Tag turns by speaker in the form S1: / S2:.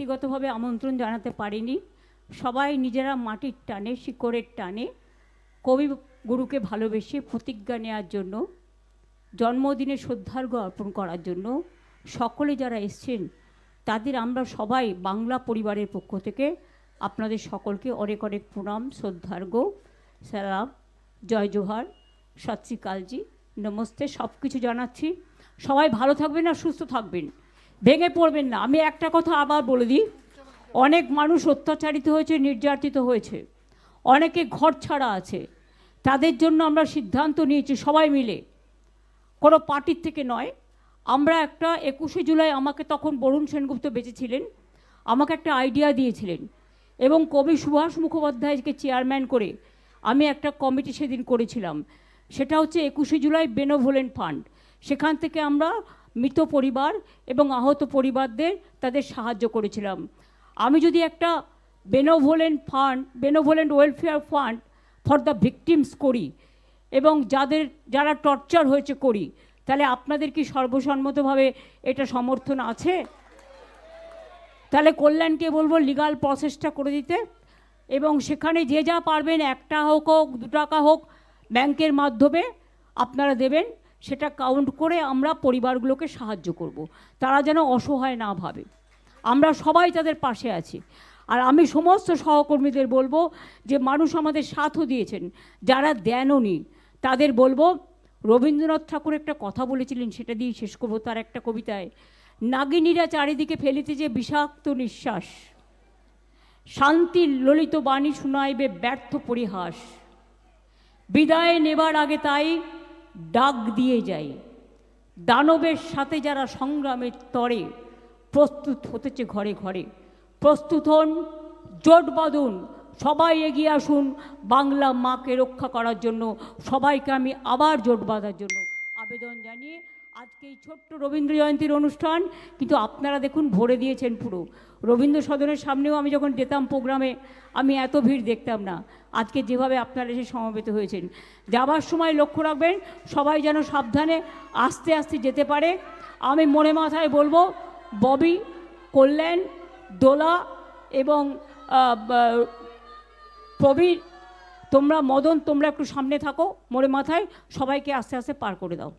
S1: ব্যক্তিগতভাবে আমন্ত্রণ জানাতে পারিনি। সবাই নিজেরা মাটির টানে, শিকড়ের টানে কবিগুরুকে ভালোবেসে প্রতিজ্ঞা নেওয়ার জন্য, জন্মদিনে শ্রদ্ধার্ঘ্য অর্পণ করার জন্য সকলে যারা এসছেন তাদের আমরা সবাই বাংলা পরিবারের পক্ষ থেকে আপনাদের সকলকে অনেক অনেক প্রণাম, শ্রদ্ধার্ঘ্য, সালাম, জয় জোহার, সত শ্রী আকালজি, নমস্তে সব কিছু জানাচ্ছি। সবাই ভালো থাকবেন আর সুস্থ থাকবেন, ভেঙে পড়বেন না। আমি একটা কথা আবার বলে দিই, অনেক মানুষ অত্যাচারিত হয়েছে, নির্যাতিত হয়েছে, অনেকে ঘর ছাড়া আছে। তাদের জন্য আমরা সিদ্ধান্ত নিয়েছি সবাই মিলে, কোনো পার্টির থেকে নয়। আমরা একটা 21শে জুলাই, আমাকে তখন বরুণ সেনগুপ্ত বেঁচে ছিলেন, আমাকে একটা আইডিয়া দিয়েছিলেন এবং কবি সুভাষ মুখোপাধ্যায়কে চেয়ারম্যান করে আমি একটা কমিটি সেদিন করেছিলাম। সেটা হচ্ছে 21শে জুলাই বেনোভোলেন্ট ফান্ড। সেখান থেকে আমরা মৃত পরিবার এবং আহত পরিবারদের তাদের সাহায্য করেছিলাম। আমি যদি একটা benevolent welfare fund for the victims করি এবং যারা টর্চার হয়েছে করি, তাহলে আপনাদের কি সর্বসম্মতভাবে এটা সমর্থন আছে? তাহলে কল্যাণকে বলবো লিগাল প্রসেসটা করে দিতে, এবং সেখানে যে যা পারবেন, 1 টাকা হোক 2 টাকা হোক, ব্যাংকের মাধ্যমে আপনারা দেবেন। সেটা কাউন্ট করে আমরা পরিবারগুলোকে সাহায্য করব, তারা যেন অসহায় না ভাবে। আমরা সবাই তাদের পাশে আছি। আর আমি সমস্ত সহকর্মীদের বলবো যে মানুষ আমাদের সাথও দিয়েছেন, যারা দেননি তাদের বলবো, রবীন্দ্রনাথ ঠাকুর একটা কথা বলেছিলেন, সেটা দিয়ে শেষ করবো। তার একটা কবিতায়, নাগিনীরা চারিদিকে ফেলিতে যে বিষাক্ত নিঃশ্বাস, শান্তির ললিত বাণী শুনাইবে ব্যর্থ পরিহাস, বিদায় নেবার আগে তাই ডাক দিয়ে যাই, দানবের সাথে যারা সংগ্রামের তরে প্রস্তুত হতেছে ঘরে ঘরে, প্রস্তুত হন, জোট বাঁধুন, সবাই এগিয়ে আসুন বাংলা মাকে রক্ষা করার জন্য। সবাইকে আমি আবার জোট বাঁধার জন্য আবেদন জানিয়ে আজকে এই ছোট্ট রবীন্দ্র জয়ন্তীর অনুষ্ঠান কিন্তু আপনারা দেখুন ভরে দিয়েছেন পুরো। রবীন্দ্র সদনের সামনেও আমি যখন যেতাম প্রোগ্রামে, আমি এত ভিড় দেখতাম না। আজকে যেভাবে আপনারা এসে সমবেত হয়েছেন, যাবার সময় লক্ষ্য রাখবেন সবাই যেন সাবধানে আস্তে আস্তে যেতে পারে। আমি মনে মাথায় বলবো, ববি, কল্যাণ, দোলা এবং প্রবীর, তোমরা, মদন, তোমরা একটু সামনে থাকো, মোড়ে মাথায় সবাইকে আস্তে আস্তে পার করে দাও।